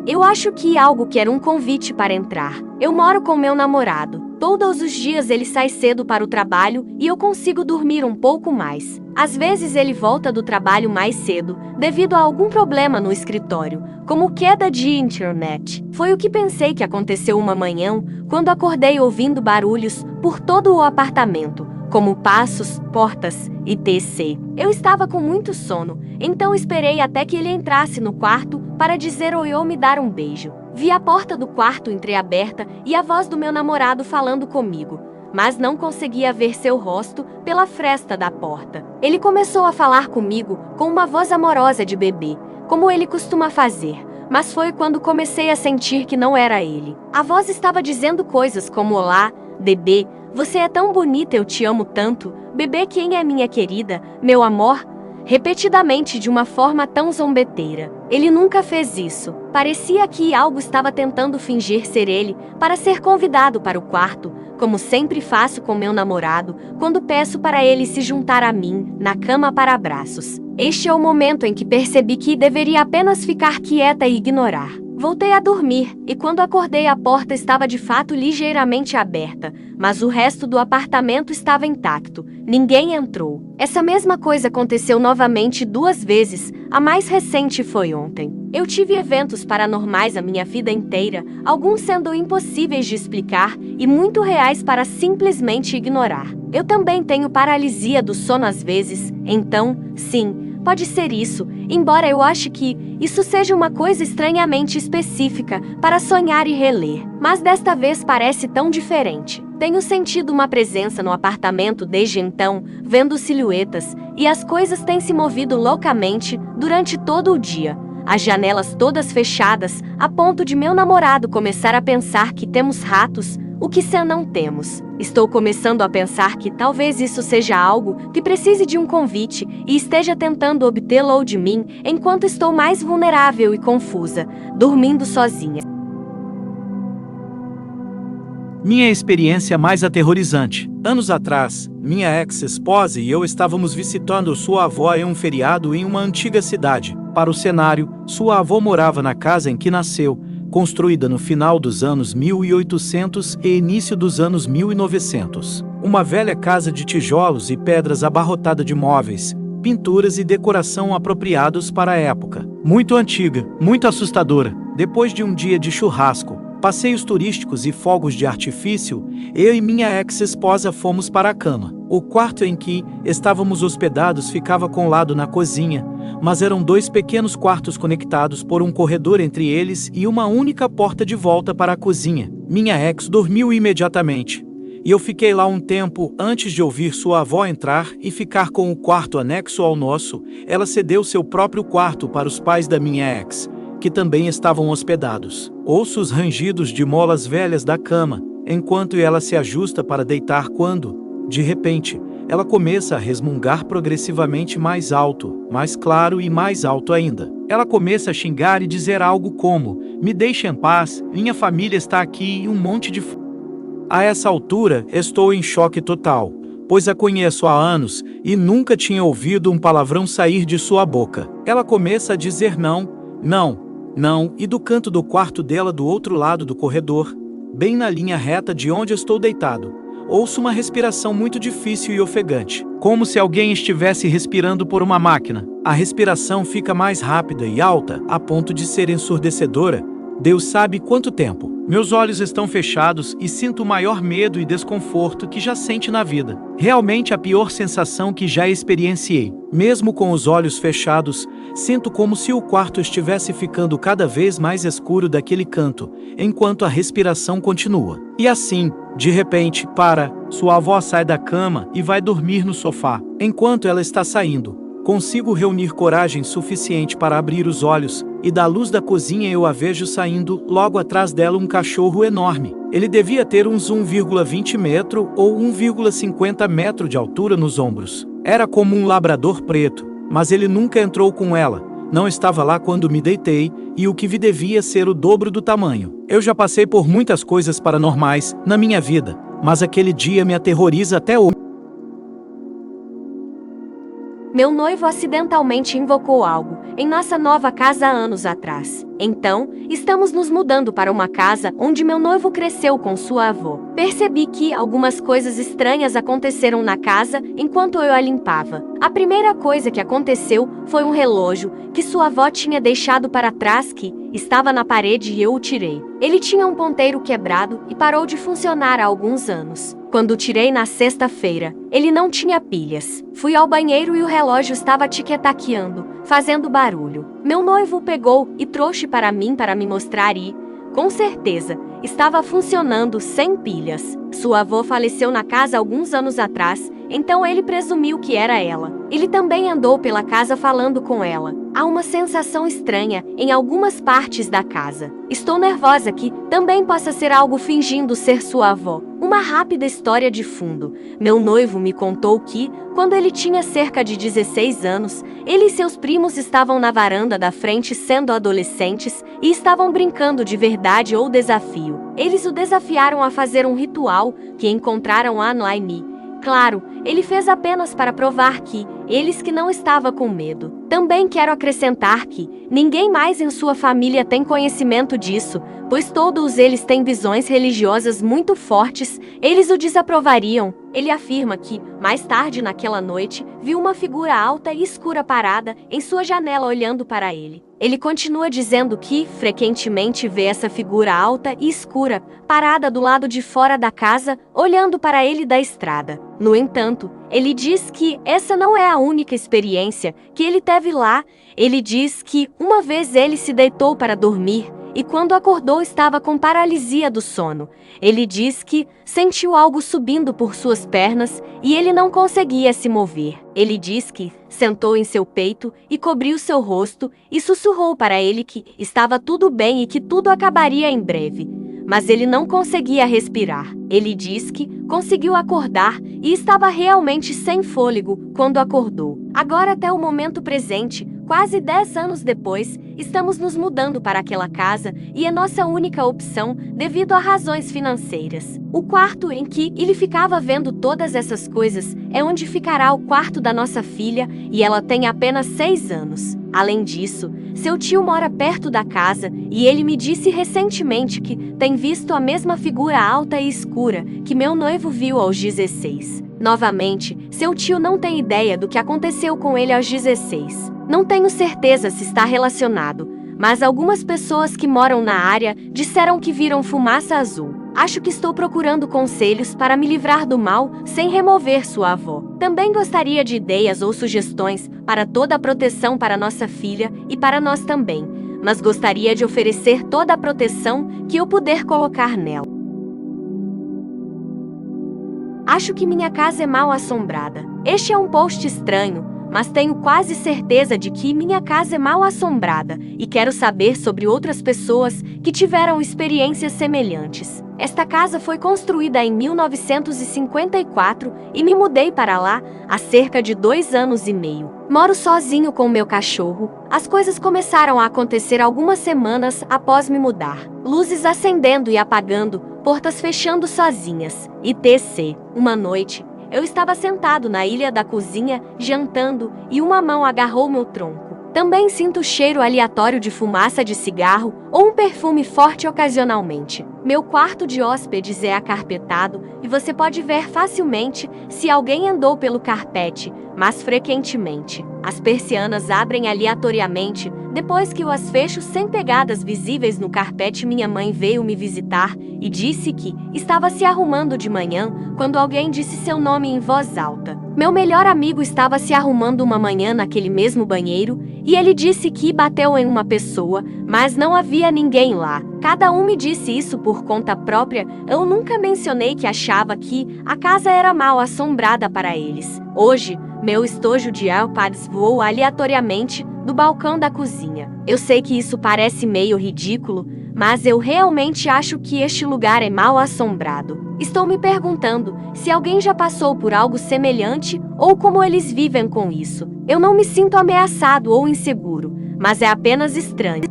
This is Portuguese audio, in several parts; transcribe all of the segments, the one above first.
Eu acho que algo quer um convite para entrar. Eu moro com meu namorado. Todos os dias ele sai cedo para o trabalho e eu consigo dormir um pouco mais. Às vezes ele volta do trabalho mais cedo, devido a algum problema no escritório, como queda de internet. Foi o que pensei que aconteceu uma manhã, quando acordei ouvindo barulhos por todo o apartamento, como passos, portas, etc. Eu estava com muito sono, então esperei até que ele entrasse no quarto para dizer oi ou me dar um beijo. Vi a porta do quarto entreaberta e a voz do meu namorado falando comigo, mas não conseguia ver seu rosto pela fresta da porta. Ele começou a falar comigo com uma voz amorosa de bebê, como ele costuma fazer, mas foi quando comecei a sentir que não era ele. A voz estava dizendo coisas como olá, bebê, você é tão bonita, eu te amo tanto, bebê, quem é minha querida, meu amor? Repetidamente de uma forma tão zombeteira. Ele nunca fez isso. Parecia que algo estava tentando fingir ser ele para ser convidado para o quarto, como sempre faço com meu namorado quando peço para ele se juntar a mim na cama para abraços. Este é o momento em que percebi que deveria apenas ficar quieta e ignorar. Voltei a dormir, e quando acordei a porta estava de fato ligeiramente aberta, mas o resto do apartamento estava intacto. Ninguém entrou. Essa mesma coisa aconteceu novamente 2 vezes, a mais recente foi ontem. Eu tive eventos paranormais a minha vida inteira, alguns sendo impossíveis de explicar e muito reais para simplesmente ignorar. Eu também tenho paralisia do sono às vezes, então, sim, pode ser isso, embora eu ache que isso seja uma coisa estranhamente específica para sonhar e reler. Mas desta vez parece tão diferente. Tenho sentido uma presença no apartamento desde então, vendo silhuetas, e as coisas têm se movido loucamente durante todo o dia. As janelas todas fechadas, a ponto de meu namorado começar a pensar que temos ratos, o que se não temos. Estou começando a pensar que talvez isso seja algo que precise de um convite e esteja tentando obtê-lo de mim enquanto estou mais vulnerável e confusa, dormindo sozinha. Minha experiência mais aterrorizante. Anos atrás, minha ex-esposa e eu estávamos visitando sua avó em um feriado em uma antiga cidade. Para o cenário, sua avó morava na casa em que nasceu, construída no final dos anos 1800 e início dos anos 1900. Uma velha casa de tijolos e pedras abarrotada de móveis, pinturas e decoração apropriados para a época. Muito antiga, muito assustadora. Depois de um dia de churrasco, passeios turísticos e fogos de artifício, eu e minha ex-esposa fomos para a cama. O quarto em que estávamos hospedados ficava com lado na cozinha, mas eram 2 pequenos quartos conectados por um corredor entre eles e uma única porta de volta para a cozinha. Minha ex dormiu imediatamente, e eu fiquei lá um tempo antes de ouvir sua avó entrar e ficar com o quarto anexo ao nosso. Ela cedeu seu próprio quarto para os pais da minha ex, que também estavam hospedados. Ouço os rangidos de molas velhas da cama, enquanto ela se ajusta para deitar quando, de repente, ela começa a resmungar progressivamente mais alto, mais claro e mais alto ainda. Ela começa a xingar e dizer algo como, me deixe em paz, minha família está aqui e um monte de... A essa altura, estou em choque total, pois a conheço há anos e nunca tinha ouvido um palavrão sair de sua boca. Ela começa a dizer não, não, não, e do canto do quarto dela do outro lado do corredor, bem na linha reta de onde estou deitado, ouço uma respiração muito difícil e ofegante, como se alguém estivesse respirando por uma máquina. A respiração fica mais rápida e alta, a ponto de ser ensurdecedora. Deus sabe quanto tempo. Meus olhos estão fechados e sinto o maior medo e desconforto que já senti na vida. Realmente a pior sensação que já experienciei. Mesmo com os olhos fechados, sinto como se o quarto estivesse ficando cada vez mais escuro daquele canto, enquanto a respiração continua. E assim, de repente, sua avó sai da cama e vai dormir no sofá. Enquanto ela está saindo, consigo reunir coragem suficiente para abrir os olhos, e da luz da cozinha eu a vejo saindo, logo atrás dela um cachorro enorme. Ele devia ter uns 1,20 metro ou 1,50 metro de altura nos ombros. Era como um labrador preto, mas ele nunca entrou com ela. Não estava lá quando me deitei, e o que vi devia ser o dobro do tamanho. Eu já passei por muitas coisas paranormais na minha vida, mas aquele dia me aterroriza até hoje. Meu noivo acidentalmente invocou algo em nossa nova casa há anos atrás. Então, estamos nos mudando para uma casa onde meu noivo cresceu com sua avó. Percebi que algumas coisas estranhas aconteceram na casa enquanto eu a limpava. A primeira coisa que aconteceu foi um relógio que sua avó tinha deixado para trás que estava na parede e eu o tirei. Ele tinha um ponteiro quebrado e parou de funcionar há alguns anos. Quando o tirei na sexta-feira, ele não tinha pilhas. Fui ao banheiro e o relógio estava tic-taqueando, fazendo barulho. Meu noivo o pegou e trouxe para mim para me mostrar e, com certeza, estava funcionando sem pilhas. Sua avó faleceu na casa alguns anos atrás, então ele presumiu que era ela. Ele também andou pela casa falando com ela. Há uma sensação estranha em algumas partes da casa. Estou nervosa que também possa ser algo fingindo ser sua avó. Uma rápida história de fundo. Meu noivo me contou que, quando ele tinha cerca de 16 anos, ele e seus primos estavam na varanda da frente sendo adolescentes e estavam brincando de verdade ou desafio. Eles o desafiaram a fazer um ritual que encontraram online. Claro, ele fez apenas para provar que eles que não estava com medo. Também quero acrescentar que ninguém mais em sua família tem conhecimento disso, pois todos eles têm visões religiosas muito fortes, eles o desaprovariam. Ele afirma que, mais tarde naquela noite, viu uma figura alta e escura parada em sua janela olhando para ele. Ele continua dizendo que, frequentemente, vê essa figura alta e escura, parada do lado de fora da casa, olhando para ele da estrada. No entanto, ele diz que essa não é a única experiência que ele teve lá. Ele diz que, uma vez ele se deitou para dormir, e quando acordou estava com paralisia do sono. Ele diz que sentiu algo subindo por suas pernas e ele não conseguia se mover. Ele diz que sentou em seu peito e cobriu seu rosto e sussurrou para ele que estava tudo bem e que tudo acabaria em breve. Mas ele não conseguia respirar. Ele diz que conseguiu acordar e estava realmente sem fôlego quando acordou. Agora, até o momento presente, quase 10 anos depois, estamos nos mudando para aquela casa e é nossa única opção devido a razões financeiras. O quarto em que ele ficava vendo todas essas coisas é onde ficará o quarto da nossa filha e ela tem apenas 6 anos. Além disso, seu tio mora perto da casa e ele me disse recentemente que tem visto a mesma figura alta e escura que meu noivo viu aos 16. Novamente, seu tio não tem ideia do que aconteceu com ele aos 16. Não tenho certeza se está relacionado, mas algumas pessoas que moram na área disseram que viram fumaça azul. Acho que estou procurando conselhos para me livrar do mal sem remover sua avó. Também gostaria de ideias ou sugestões para toda a proteção para nossa filha e para nós também, mas gostaria de oferecer toda a proteção que eu puder colocar nela. Acho que minha casa é mal assombrada. Este é um post estranho, mas tenho quase certeza de que minha casa é mal assombrada e quero saber sobre outras pessoas que tiveram experiências semelhantes. Esta casa foi construída em 1954 e me mudei para lá há cerca de 2 anos e meio. Moro sozinho com meu cachorro. As coisas começaram a acontecer algumas semanas após me mudar. Luzes acendendo e apagando, portas fechando sozinhas, etc. Uma noite, eu estava sentado na ilha da cozinha, jantando, e uma mão agarrou meu tronco. Também sinto cheiro aleatório de fumaça de cigarro ou um perfume forte ocasionalmente. Meu quarto de hóspedes é acarpetado e você pode ver facilmente se alguém andou pelo carpete, mas frequentemente. As persianas abrem aleatoriamente depois que eu as fecho sem pegadas visíveis no carpete. Minha mãe veio me visitar e disse que estava se arrumando de manhã quando alguém disse seu nome em voz alta. Meu melhor amigo estava se arrumando uma manhã naquele mesmo banheiro e ele disse que bateu em uma pessoa, mas não havia ninguém lá. Cada um me disse isso por conta própria. Eu nunca mencionei que achava que a casa era mal assombrada para eles. Hoje, meu estojo de AirPods voou aleatoriamente do balcão da cozinha. Eu sei que isso parece meio ridículo, mas eu realmente acho que este lugar é mal assombrado. Estou me perguntando se alguém já passou por algo semelhante ou como eles vivem com isso. Eu não me sinto ameaçado ou inseguro, mas é apenas estranho.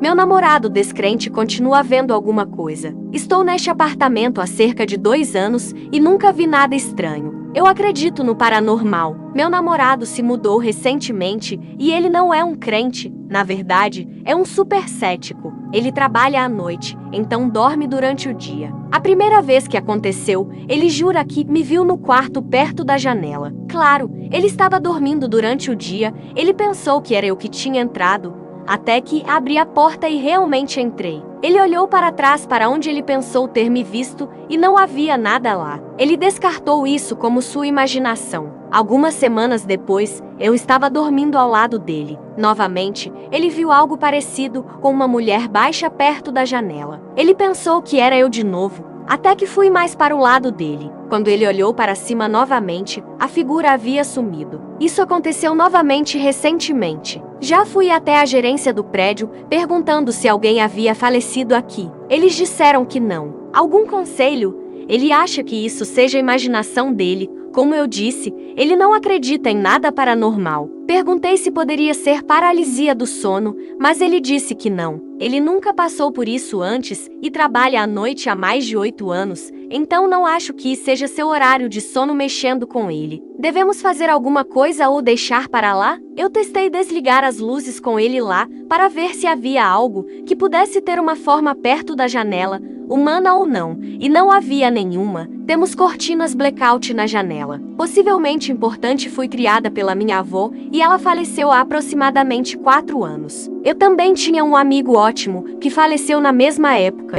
Meu namorado descrente continua vendo alguma coisa. Estou neste apartamento há cerca de 2 anos e nunca vi nada estranho. Eu acredito no paranormal. Meu namorado se mudou recentemente e ele não é um crente. Na verdade, é um super cético. Ele trabalha à noite, então dorme durante o dia. A primeira vez que aconteceu, ele jura que me viu no quarto perto da janela. Claro, ele estava dormindo durante o dia, ele pensou que era eu que tinha entrado, até que abri a porta e realmente entrei. Ele olhou para trás para onde ele pensou ter me visto e não havia nada lá. Ele descartou isso como sua imaginação. Algumas semanas depois, eu estava dormindo ao lado dele. Novamente, ele viu algo parecido com uma mulher baixa perto da janela. Ele pensou que era eu de novo, até que fui mais para o lado dele. Quando ele olhou para cima novamente, a figura havia sumido. Isso aconteceu novamente recentemente. Já fui até a gerência do prédio, perguntando se alguém havia falecido aqui. Eles disseram que não. Algum conselho? Ele acha que isso seja imaginação dele. Como eu disse, ele não acredita em nada paranormal. Perguntei se poderia ser paralisia do sono, mas ele disse que não. Ele nunca passou por isso antes e trabalha à noite há mais de 8 anos, então não acho que seja seu horário de sono mexendo com ele. Devemos fazer alguma coisa ou deixar para lá? Eu testei desligar as luzes com ele lá para ver se havia algo que pudesse ter uma forma perto da janela, humana ou não, e não havia nenhuma. Temos cortinas blackout na janela. Possivelmente importante, fui criada pela minha avó e ela faleceu há aproximadamente 4 anos. Eu também tinha um amigo ótimo que faleceu na mesma época.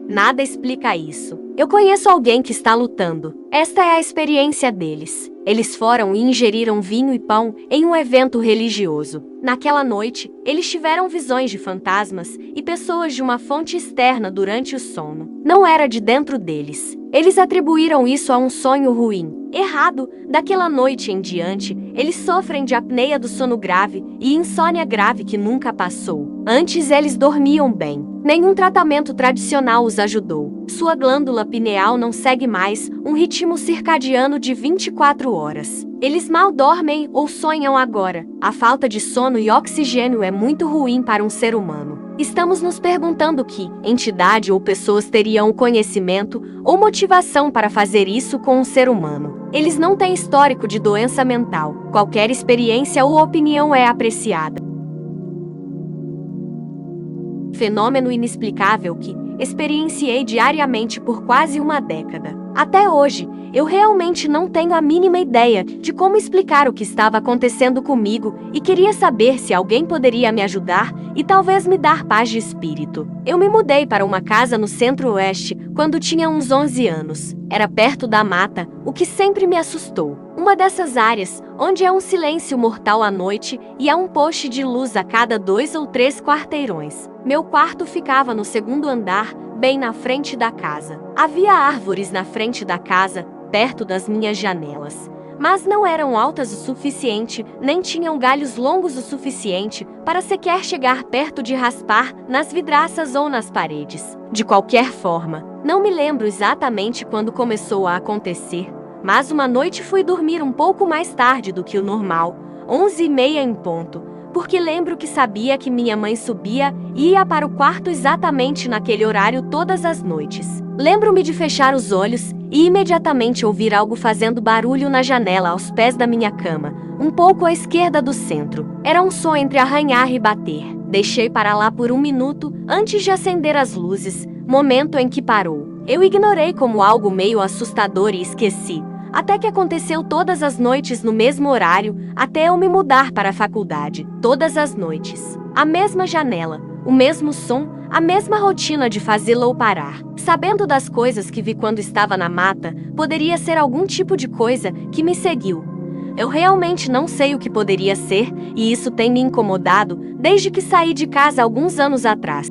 Nada explica isso. Eu conheço alguém que está lutando. Esta é a experiência deles. Eles foram e ingeriram vinho e pão em um evento religioso. Naquela noite, eles tiveram visões de fantasmas e pessoas de uma fonte externa durante o sono. Não era de dentro deles. Eles atribuíram isso a um sonho ruim. Errado, daquela noite em diante, eles sofrem de apneia do sono grave e insônia grave que nunca passou. Antes eles dormiam bem. Nenhum tratamento tradicional os ajudou. Sua glândula pineal não segue mais um ritmo circadiano de 24 horas. Eles mal dormem ou sonham agora. A falta de sono e oxigênio é muito ruim para um ser humano. Estamos nos perguntando que entidade ou pessoas teriam o conhecimento ou motivação para fazer isso com um ser humano. Eles não têm histórico de doença mental. Qualquer experiência ou opinião é apreciada. Fenômeno inexplicável que experienciei diariamente por quase uma década. Até hoje, eu realmente não tenho a mínima ideia de como explicar o que estava acontecendo comigo e queria saber se alguém poderia me ajudar e talvez me dar paz de espírito. Eu me mudei para uma casa no centro-oeste quando tinha uns 11 anos. Era perto da mata, o que sempre me assustou. Uma dessas áreas, onde é um silêncio mortal à noite e há um poste de luz a cada 2 ou 3 quarteirões. Meu quarto ficava no 2º andar, bem na frente da casa. Havia árvores na frente da casa, perto das minhas janelas, mas não eram altas o suficiente, nem tinham galhos longos o suficiente para sequer chegar perto de raspar nas vidraças ou nas paredes. De qualquer forma, não me lembro exatamente quando começou a acontecer, mas uma noite fui dormir um pouco mais tarde do que o normal, 11h30 em ponto, porque lembro que sabia que minha mãe subia e ia para o quarto exatamente naquele horário todas as noites. Lembro-me de fechar os olhos e imediatamente ouvir algo fazendo barulho na janela aos pés da minha cama, um pouco à esquerda do centro. Era um som entre arranhar e bater. Deixei para lá por 1 minuto antes de acender as luzes, momento em que parou. Eu ignorei como algo meio assustador e esqueci. Até que aconteceu todas as noites no mesmo horário, até eu me mudar para a faculdade. Todas as noites. A mesma janela, o mesmo som, a mesma rotina de fazê-lo parar. Sabendo das coisas que vi quando estava na mata, poderia ser algum tipo de coisa que me seguiu. Eu realmente não sei o que poderia ser, e isso tem me incomodado desde que saí de casa alguns anos atrás.